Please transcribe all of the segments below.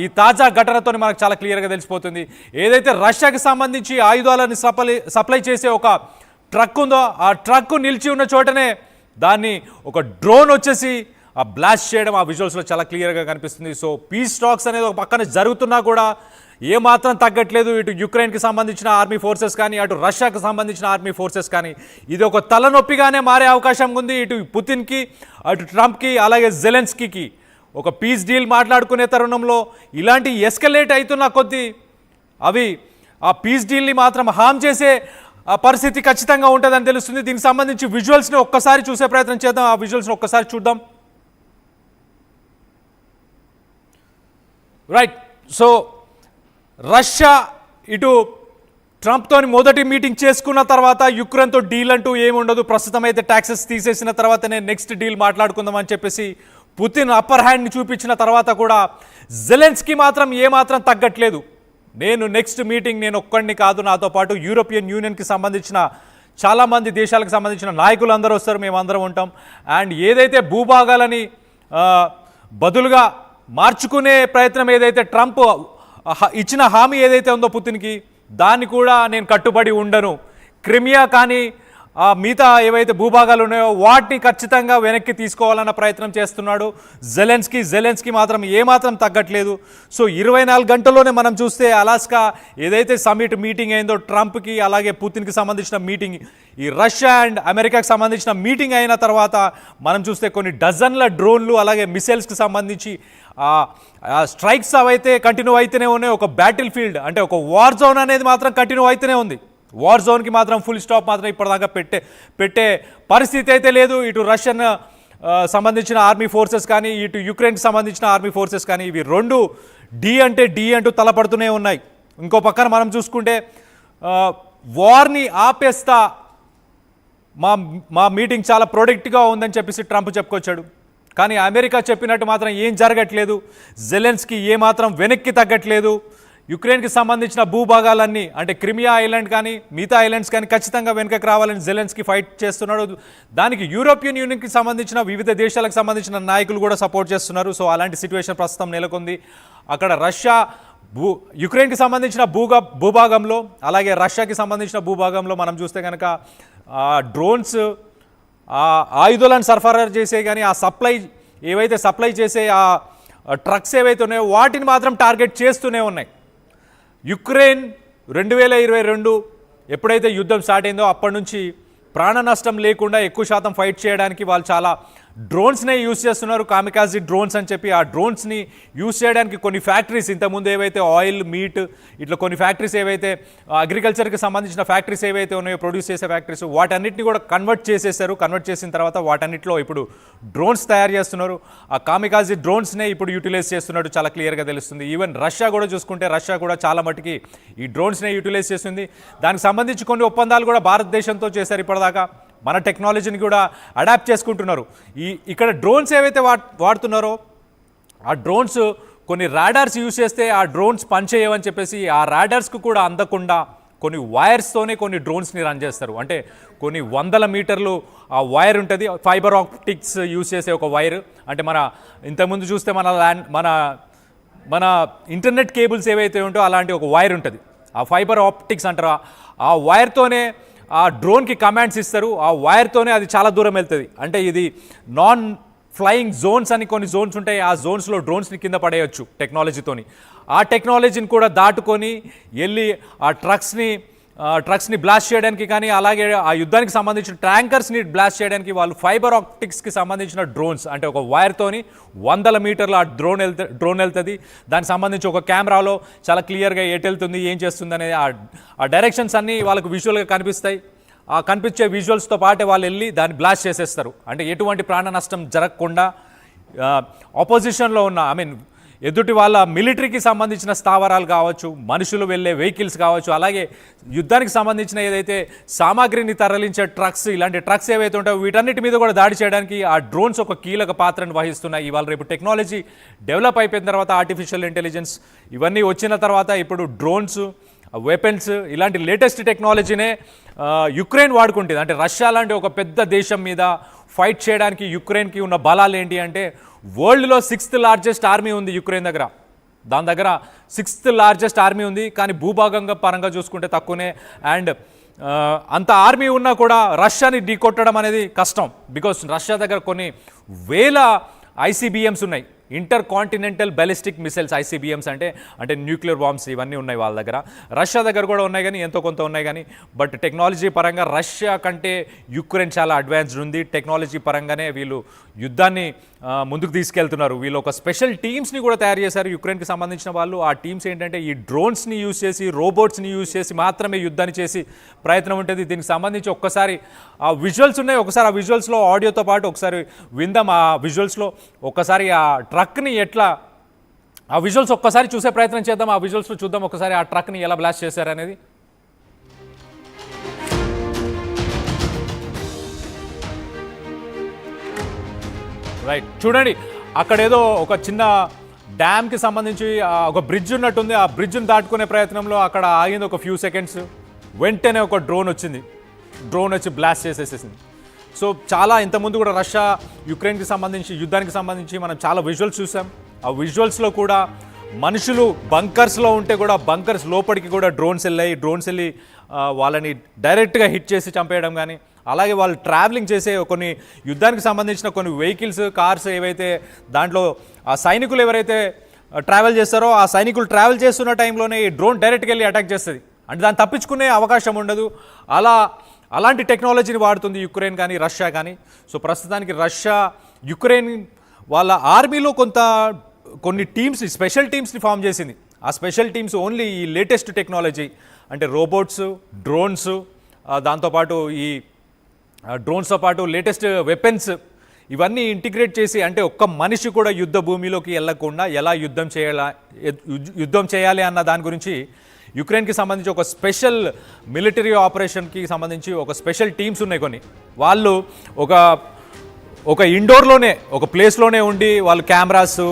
ఈ తాజా ఘటనతో మనకు చాలా క్లియర్గా తెలిసిపోతుంది. ఏదైతే రష్యాకి సంబంధించి ఆయుధాలను సప్లై చేసే ఒక ట్రక్ ఉందో ఆ ట్రక్ నిలిచి ఉన్న చోటనే దాన్ని ఒక డ్రోన్ వచ్చేసి ఆ బ్లాస్ట్ చేయడం ఆ విజువల్స్లో చాలా క్లియర్గా కనిపిస్తుంది. సో పీస్ టాక్స్ అనేది ఒక పక్కన జరుగుతున్నా కూడా ఏమాత్రం తగ్గట్లేదు. ఇటు యుక్రెయిన్కి సంబంధించిన ఆర్మీ ఫోర్సెస్ కానీ అటు రష్యాకి సంబంధించిన ఆర్మీ ఫోర్సెస్ కానీ ఇది ఒక తలనొప్పిగానే మారే అవకాశం ఉంది. ఇటు పుతిన్కి అటు ట్రంప్కి అలాగే జెలెన్స్కీకి ఒక పీస్ డీల్ మాట్లాడుకునే తరుణంలో ఇలాంటి ఎస్కలేట్ అవుతున్న కొద్దీ అవి ఆ పీస్ డీల్ని మాత్రం హామ్ చేసే పరిస్థితి ఖచ్చితంగా ఉంటుందని తెలుస్తుంది. దీనికి సంబంధించి విజువల్స్ని ఒక్కసారి చూసే ప్రయత్నం చేద్దాం. ఆ విజువల్స్ని ఒక్కసారి చూద్దాం. రైట్. సో రష్యా ఇటు ట్రంప్తోని మొదటి మీటింగ్ చేసుకున్న తర్వాత యుక్రెయిన్తో డీల్ అంటూ ఏమి ఉండదు, ప్రస్తుతం అయితే ట్యాక్సెస్ తీసేసిన తర్వాతనే నెక్స్ట్ డీల్ మాట్లాడుకుందాం అని చెప్పేసి పుతిన్ అప్పర్ హ్యాండ్ని చూపించిన తర్వాత కూడా జెలెన్స్కీ మాత్రం ఏమాత్రం తగ్గట్లేదు. నేను నెక్స్ట్ మీటింగ్ నేను ఒక్కడిని కాదు, నాతో పాటు యూరోపియన్ యూనియన్కి సంబంధించిన చాలామంది దేశాలకు సంబంధించిన నాయకులు అందరూ వస్తారు, మేమందరం ఉంటాం. అండ్ ఏదైతే భూభాగాలని బదులుగా మార్చుకునే ప్రయత్నం ఏదైతే ట్రంప్ ఇచ్చిన హామీ ఏదైతే ఉందో పుతిన్కి దాన్ని కూడా నేను కట్టుబడి ఉండను, క్రిమియా కానీ మిగతా ఏవైతే భూభాగాలు ఉన్నాయో వాటిని ఖచ్చితంగా వెనక్కి తీసుకోవాలన్న ప్రయత్నం చేస్తున్నాడు జెలెన్స్కీ మాత్రం ఏమాత్రం తగ్గట్లేదు. సో 24 గంటల్లోనే మనం చూస్తే అలాస్కా ఏదైతే సమిట్ మీటింగ్ అయిందో ట్రంప్కి అలాగే పుతిన్కి సంబంధించిన మీటింగ్, ఈ రష్యా అండ్ అమెరికాకి సంబంధించిన మీటింగ్ అయిన తర్వాత మనం చూస్తే కొన్ని డజన్ల డ్రోన్లు అలాగే మిసైల్స్కి సంబంధించి స్ట్రైక్స్ అవైతే కంటిన్యూ అయితేనే ఉన్నాయి. ఒక బ్యాటిల్ ఫీల్డ్ అంటే ఒక వార్ జోన్ అనేది మాత్రం కంటిన్యూ అయితేనే ఉంది. వార్ జోన్కి మాత్రం ఫుల్ స్టాప్ మాత్రం ఇప్పటిదాకా పెట్టే పరిస్థితి అయితే లేదు. ఇటు రష్యన్ సంబంధించిన ఆర్మీ ఫోర్సెస్ కానీ ఇటు యుక్రెయిన్కి సంబంధించిన ఆర్మీ ఫోర్సెస్ కానీ ఇవి రెండు డి అంటూ తలపడుతూనే ఉన్నాయి. ఇంకో పక్కన మనం చూసుకుంటే వార్ని ఆపేస్తా, మా మీటింగ్ చాలా ప్రొడక్ట్గా ఉందని చెప్పేసి ట్రంప్ చెప్పుకొచ్చాడు. కానీ అమెరికా చెప్పినట్టు మాత్రం ఏం జరగట్లేదు. జెలెన్స్కీ ఏమాత్రం వెనక్కి తగ్గట్లేదు. యుక్రెయిన్కి సంబంధించిన భూభాగాలన్నీ అంటే క్రిమియా ఐలాండ్ కానీ మిగతా ఐలాండ్స్ కానీ ఖచ్చితంగా వెనకకి రావాలని జెలెన్స్కీ ఫైట్ చేస్తున్నాడు. దానికి యూరోపియన్ యూనియన్కి సంబంధించిన వివిధ దేశాలకు సంబంధించిన నాయకులు కూడా సపోర్ట్ చేస్తున్నారు. సో అలాంటి సిచ్యువేషన్ ప్రస్తుతం నెలకొంది. అక్కడ రష్యా యుక్రెయిన్కి సంబంధించిన భూభాగంలో అలాగే రష్యాకి సంబంధించిన భూభాగంలో మనం చూస్తే కనుక డ్రోన్స్ ఆయుధాలను సరఫరా చేసే కానీ ఆ సప్లై చేసే ఆ ట్రక్స్ ఏవైతే ఉన్నాయో వాటిని మాత్రం టార్గెట్ చేస్తూనే ఉన్నాయి. యుక్రెయిన్ 2022 ఎప్పుడైతే యుద్ధం స్టార్ట్ అయిందో అప్పటి నుంచి ప్రాణ నష్టం లేకుండా ఎక్కువ శాతం ఫైట్ చేయడానికి వాళ్ళు చాలా డ్రోన్స్నే యూజ్ చేస్తున్నారు, కామికాజీ డ్రోన్స్ అని చెప్పి. ఆ డ్రోన్స్ని యూజ్ చేయడానికి కొన్ని ఫ్యాక్టరీస్ ఇంతకుముందు ఏవైతే ఆయిల్ మీట్ ఇట్లా కొన్ని ఫ్యాక్టరీస్ ఏవైతే అగ్రికల్చర్కి సంబంధించిన ఫ్యాక్టరీస్ ఏవైతే ఉన్నాయో ప్రొడ్యూస్ చేసే ఫ్యాక్టరీస్ వాటన్నిటిని కూడా కన్వర్ట్ చేసిన తర్వాత వాటన్నిటిలో ఇప్పుడు డ్రోన్స్ తయారు చేస్తున్నారు. ఆ కామికాజీ డ్రోన్స్నే ఇప్పుడు యూటిలైజ్ చేస్తున్నట్టు చాలా క్లియర్గా తెలుస్తుంది. ఈవెన్ రష్యా కూడా చూసుకుంటే రష్యా కూడా చాలా మటుకి ఈ డ్రోన్స్నే యూటిలైజ్ చేస్తుంది. దానికి సంబంధించి కొన్ని ఒప్పందాలు కూడా భారతదేశంతో చేశారు ఇప్పటిదాకా. మన టెక్నాలజీని కూడా అడాప్ట్ చేసుకుంటున్నారు. ఇక్కడ డ్రోన్స్ ఏవైతే వాడుతున్నారో ఆ డ్రోన్స్ కొన్ని రాడార్స్ యూజ్ చేస్తే ఆ డ్రోన్స్ పనిచేయవని చెప్పేసి ఆ రాడార్స్కు కూడా అందకుండా కొన్ని వైర్స్తోనే కొన్ని డ్రోన్స్ని రన్ చేస్తారు. అంటే కొన్ని 100 మీటర్లు ఆ వైర్ ఉంటుంది, ఫైబర్ ఆప్టిక్స్ యూజ్ చేసే ఒక వైర్. అంటే మన ఇంతకుముందు చూస్తే మన ఇంటర్నెట్ కేబుల్స్ ఏవైతే ఉంటాయో అలాంటి ఒక వైర్ ఉంటుంది, ఆ ఫైబర్ ఆప్టిక్స్ అంటారు. ఆ వైర్తోనే ఆ డ్రోన్కి కమాండ్స్ ఇస్తారు. ఆ వైర్తోనే అది చాలా దూరం వెళ్తుంది. అంటే ఇది నాన్ ఫ్లయింగ్ జోన్స్ అని కొన్ని జోన్స్ ఉంటాయి. ఆ జోన్స్లో డ్రోన్స్ని కింద పడేయచ్చు టెక్నాలజీతోని. ఆ టెక్నాలజీని కూడా దాటుకొని వెళ్ళి ఆ ట్రక్స్ని బ్లాస్ట్ చేయడానికి కానీ అలాగే ఆ యుద్ధానికి సంబంధించిన ట్యాంకర్స్ని బ్లాస్ట్ చేయడానికి వాళ్ళు ఫైబర్ ఆప్టిక్స్కి సంబంధించిన డ్రోన్స్ అంటే ఒక వైర్తోని 100 మీటర్లు ఆ డ్రోన్ వెళ్తుంది. దానికి సంబంధించి ఒక కెమెరాలో చాలా క్లియర్గా ఎటు వెళ్తుంది ఏం చేస్తుంది అనేది ఆ డైరెక్షన్స్ అన్నీ వాళ్ళకు విజువల్గా కనిపిస్తాయి. ఆ కనిపించే విజువల్స్తో పాటే వాళ్ళు వెళ్ళి దాన్ని బ్లాస్ట్ చేసేస్తారు. అంటే ఎటువంటి ప్రాణ నష్టం జరగకుండా ఆపోజిషన్లో ఉన్న ఎదుటి వాళ్ళ మిలిటరీకి సంబంధించిన స్థావరాలు కావచ్చు, మనుషులు వెళ్ళే వెహికల్స్ కావచ్చు, అలాగే యుద్ధానికి సంబంధించిన ఏదైతే సామాగ్రిని తరలించే ట్రక్స్ ఇలాంటి ట్రక్స్ ఏవైతే ఉంటాయో వీటన్నిటి మీద కూడా దాడి చేయడానికి ఆ డ్రోన్స్ ఒక కీలక పాత్రను వహిస్తున్నాయి. ఇవాళ రేపు టెక్నాలజీ డెవలప్ అయిపోయిన తర్వాత ఆర్టిఫిషియల్ ఇంటెలిజెన్స్ ఇవన్నీ వచ్చిన తర్వాత ఇప్పుడు డ్రోన్స్ వెపన్స్ ఇలాంటి లేటెస్ట్ టెక్నాలజీనే యుక్రెయిన్ వాడుకుంటుంది. అంటే రష్యా లాంటి ఒక పెద్ద దేశం మీద ఫైట్ చేయడానికి యుక్రెయిన్కి ఉన్న బలాలు ఏంటి అంటే వరల్డ్లో 6th లార్జెస్ట్ ఆర్మీ ఉంది యుక్రెయిన్ దగ్గర. దాని దగ్గర 6th లార్జెస్ట్ ఆర్మీ ఉంది, కానీ భూభాగంగా పరంగా చూసుకుంటే తక్కువనే. అండ్ అంత ఆర్మీ ఉన్నా కూడా రష్యాని ఢీకొట్టడం అనేది కష్టం. బికాస్ రష్యా దగ్గర కొన్ని వేల ఐసీబీఎమ్స్ ఉన్నాయి, ఇంటర్ కాంటినెంటల్ బ్యాలిస్టిక్ మిసైల్స్. ఐసీబీఎమ్స్ అంటే న్యూక్లియర్ బాంబ్స్ ఇవన్నీ ఉన్నాయి వాళ్ళ దగ్గర. రష్యా దగ్గర కూడా ఉన్నాయి కానీ ఎంతో కొంత ఉన్నాయి కానీ, బట్ టెక్నాలజీ పరంగా రష్యా కంటే యుక్రెయిన్ చాలా అడ్వాన్స్డ్ ఉంది. టెక్నాలజీ పరంగానే వీళ్ళు యుద్ధాన్ని ముందుకు తీసుకెళ్తున్నారు. వీళ్ళు ఒక స్పెషల్ టీమ్స్ని కూడా తయారు చేశారు యుక్రెయిన్కి సంబంధించిన వాళ్ళు. ఆ టీమ్స్ ఏంటంటే ఈ డ్రోన్స్ని యూజ్ చేసి, రోబోట్స్ని యూజ్ చేసి మాత్రమే యుద్ధాన్ని చేసి ప్రయత్నం ఉంటుంది. దీనికి సంబంధించి ఒక్కసారి ఆ విజువల్స్ ఉన్నాయి, ఒకసారి ఆ విజువల్స్లో ఆడియోతో పాటు ఒకసారి విందాం. ఆ విజువల్స్లో ఒక్కసారి ఆ ట్రక్ని ఎట్లా, ఆ విజువల్స్ ఒక్కసారి చూసే ప్రయత్నం చేద్దాం. ఆ విజువల్స్లో చూద్దాం ఒకసారి ఆ ట్రక్ని ఎలా బ్లాస్ట్ చేశారనేది. రైట్, చూడండి అక్కడ ఏదో ఒక చిన్న డ్యామ్కి సంబంధించి ఒక బ్రిడ్జ్ ఉన్నట్టుంది. ఆ బ్రిడ్జ్ని దాటుకునే ప్రయత్నంలో అక్కడ ఆగింది ఒక ఫ్యూ సెకండ్స్. వెంటనే ఒక డ్రోన్ వచ్చింది, డ్రోన్ వచ్చి బ్లాస్ట్ చేసేసేసింది. సో చాలా ఇంతకుముందు కూడా రష్యా యుక్రెయిన్కి సంబంధించి యుద్ధానికి సంబంధించి మనం చాలా విజువల్స్ చూసాం. ఆ విజువల్స్లో కూడా మనుషులు బంకర్స్లో ఉంటే కూడా బంకర్స్ లోపలికి కూడా డ్రోన్స్ వెళ్ళి వాళ్ళని డైరెక్ట్గా హిట్ చేసి చంపేయడం కానీ, అలాగే వాళ్ళు ట్రావెలింగ్ చేసే కొన్ని యుద్ధానికి సంబంధించిన కొన్ని వెహికల్స్, కార్స్ ఏవైతే దాంట్లో ఆ సైనికులు ఎవరైతే ట్రావెల్ చేస్తారో ఆ సైనికులు ట్రావెల్ చేస్తున్న టైంలోనే ఈ డ్రోన్ డైరెక్ట్గా వెళ్ళి అటాక్ చేస్తుంది. అంటే దాన్ని తప్పించుకునే అవకాశం ఉండదు. అలాంటి టెక్నాలజీని వాడుతుంది యుక్రెయిన్ కానీ రష్యా కానీ. సో ప్రస్తుతానికి రష్యా యుక్రెయిన్ వాళ్ళ ఆర్మీలో కొన్ని టీమ్స్, స్పెషల్ టీమ్స్ని ఫామ్ చేసింది. ఆ స్పెషల్ టీమ్స్ ఓన్లీ ఈ లేటెస్ట్ టెక్నాలజీ అంటే రోబోట్స్, డ్రోన్స్, దాంతోపాటు ఈ డ్రోన్స్తో పాటు లేటెస్ట్ వెపన్స్ ఇవన్నీ ఇంటిగ్రేట్ చేసి, అంటే ఒక్క మనిషి కూడా యుద్ధ భూమిలోకి వెళ్ళకుండా ఎలా యుద్ధం చేయాలి అన్న దాని గురించి యుక్రెయిన్కి సంబంధించి ఒక స్పెషల్ మిలిటరీ ఆపరేషన్కి సంబంధించి ఒక స్పెషల్ టీమ్స్ ఉన్నాయి కొన్ని. వాళ్ళు ఒక ఇండోర్లోనే ఒక ప్లేస్లోనే ఉండి వాళ్ళు కెమెరాస్,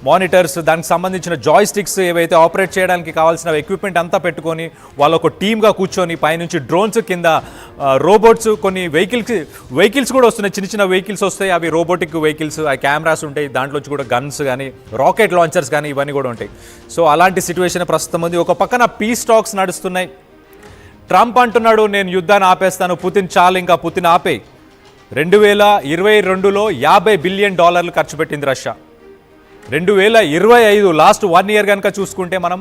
మానిటర్స్, దానికి సంబంధించిన జాయ్స్టిక్స్ ఏవైతే ఆపరేట్ చేయడానికి కావాల్సిన ఎక్విప్మెంట్ అంతా పెట్టుకొని వాళ్ళు ఒక టీమ్గా కూర్చొని పైనుంచి డ్రోన్స్, కింద రోబోట్స్, కొన్ని వెహికల్స్ కూడా వస్తున్నాయి, చిన్న చిన్న వెహికల్స్ వస్తాయి, అవి రోబోటిక్ వెహికల్స్, ఆ కెమెరాస్ ఉంటాయి, దాంట్లోంచి కూడా గన్స్ కానీ రాకెట్ లాంచర్స్ కానీ ఇవన్నీ కూడా ఉంటాయి. సో అలాంటి సిచ్యువేషన్ ప్రస్తుతం ఉంది. ఒక పక్కన పీస్ టాక్స్ నడుస్తున్నాయి. ట్రంప్ అంటున్నాడు నేను యుద్ధాన్ని ఆపేస్తాను, పుతిన్ చాలు, ఇంకా పుతిన్ ఆపేయి. 2022లో $50 బిలియన్ ఖర్చు పెట్టింది రష్యా. 2025 లాస్ట్ 1 ఇయర్ కనుక చూసుకుంటే మనం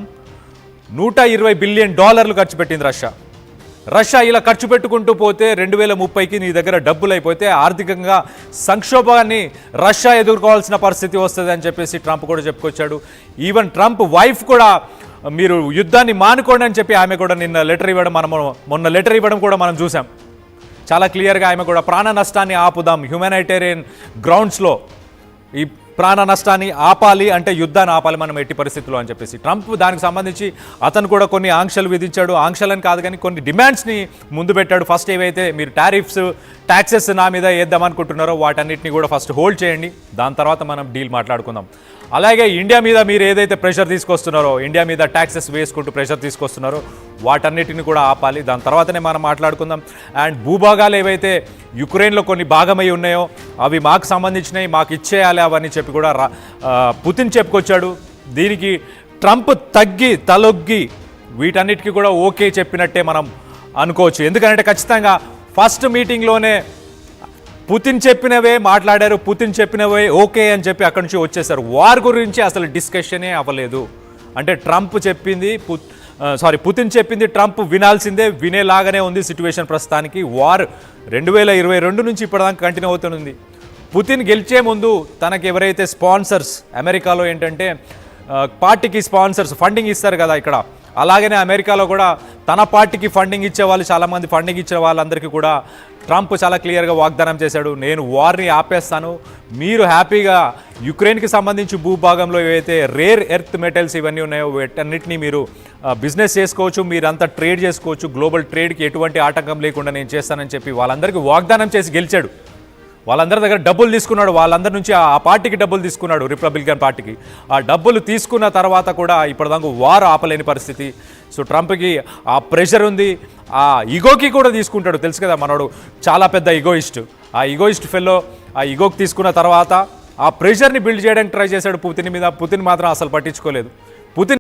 $120 బిలియన్ ఖర్చు పెట్టింది రష్యా. ఇలా ఖర్చు పెట్టుకుంటూ పోతే 2030కి నీ దగ్గర డబ్బులు అయిపోతే ఆర్థికంగా సంక్షోభాన్ని రష్యా ఎదుర్కోవాల్సిన పరిస్థితి వస్తుంది అని చెప్పేసి ట్రంప్ కూడా చెప్పుకొచ్చాడు. ఈవెన్ ట్రంప్ వైఫ్ కూడా మీరు యుద్ధాన్ని మానుకోండి అని చెప్పి ఆమె కూడా మొన్న లెటర్ ఇవ్వడం కూడా మనం చూసాం. చాలా క్లియర్గా ఆమె కూడా ప్రాణ నష్టాన్ని ఆపుదాం, హ్యూమానిటేరియన్ గ్రౌండ్స్లో ఈ ప్రాణ నష్టాన్ని ఆపాలి అంటే యుద్ధాన్ని ఆపాలి మనం ఎట్టి పరిస్థితుల్లో అని చెప్పేసి ట్రంప్ దానికి సంబంధించి అతను కూడా కొన్ని ఆంక్షలు విధించాడు. ఆంక్షలని కాదు కానీ కొన్ని డిమాండ్స్ని ముందు పెట్టాడు. ఫస్ట్ ఏవైతే మీరు టారిఫ్స్, ట్యాక్సెస్ నా మీద వేద్దామనుకుంటున్నారో వాటన్నిటిని కూడా ఫస్ట్ హోల్డ్ చేయండి, దాని తర్వాత మనం డీల్ మాట్లాడుకుందాం. అలాగే ఇండియా మీద మీరు ఏదైతే ప్రెషర్ తీసుకొస్తున్నారో, ఇండియా మీద ట్యాక్సెస్ వేసుకుంటూ ప్రెషర్ తీసుకొస్తున్నారో వాటన్నిటిని కూడా ఆపాలి, దాని తర్వాతనే మనం మాట్లాడుకుందాం. అండ్ భూభాగాలు ఏవైతే యుక్రెయిన్లో కొన్ని భాగమై ఉన్నాయో అవి మాకు సంబంధించినవి, మాకు ఇచ్చేయాలి అవన్నీ చెప్పి కూడా పుతిన్ చెప్పుకొచ్చాడు. దీనికి ట్రంప్ తలొగ్గి వీటన్నిటికీ కూడా ఓకే చెప్పినట్టే మనం అనుకోవచ్చు. ఎందుకంటే ఖచ్చితంగా ఫస్ట్ మీటింగ్లోనే పుతిన్ చెప్పినవే మాట్లాడారు, పుతిన్ చెప్పినవే ఓకే అని చెప్పి అక్కడి నుంచి వచ్చేసారు. వార్ గురించి అసలు డిస్కషనే అవ్వలేదు. అంటే పుతిన్ చెప్పింది ట్రంప్ వినాల్సిందే, వినేలాగానే ఉంది సిచ్యువేషన్ ప్రస్తుతానికి. వార్ 2022 నుంచి ఇప్పటిదాకా కంటిన్యూ అవుతుంది. పుతిన్ గెలిచే ముందు తనకి ఎవరైతే స్పాన్సర్స్, అమెరికాలో ఏంటంటే పార్టీకి స్పాన్సర్స్ ఫండింగ్ ఇస్తారు కదా ఇక్కడ, అలాగనే అమెరికాలో కూడా తన పార్టీకి ఫండింగ్ ఇచ్చే వాళ్ళు చాలామంది, ఫండింగ్ ఇచ్చే వాళ్ళందరికీ కూడా ట్రంప్ చాలా క్లియర్గా వాగ్దానం చేశాడు, నేను వార్ని ఆపేస్తాను, మీరు హ్యాపీగా యుక్రెయిన్కి సంబంధించి భూభాగంలో ఏవైతే రేర్ ఎర్త్ మెటల్స్ ఇవన్నీ ఉన్నాయో వీటన్నిటిని మీరు బిజినెస్ చేసుకోవచ్చు, మీరంతా ట్రేడ్ చేసుకోవచ్చు, గ్లోబల్ ట్రేడ్కి ఎటువంటి ఆటంకం లేకుండా నేను చేస్తానని చెప్పి వాళ్ళందరికీ వాగ్దానం చేసి గెలిచాడు. వాళ్ళందరి దగ్గర డబ్బులు తీసుకున్నాడు, వాళ్ళందరి నుంచి ఆ పార్టీకి డబ్బులు తీసుకున్నాడు, రిపబ్లికన్ పార్టీకి. ఆ డబ్బులు తీసుకున్న తర్వాత కూడా ఇప్పటిదాకా వార్ ఆపలేని పరిస్థితి. సో ట్రంప్కి ఆ ప్రెషర్ ఉంది, ఆ ఈగోకి కూడా తీసుకుంటాడు. తెలుసు కదా మనోడు చాలా పెద్ద ఈగోయిస్ట్. ఆ ఈగోయిస్ట్ ఫెల్లో ఆ ఈగోకి తీసుకున్న తర్వాత ఆ ప్రెషర్ని బిల్డ్ చేయడానికి ట్రై చేశాడు పుతిన్ మీద. పుతిన్ మాత్రం అసలు పట్టించుకోలేదు. పుతిన్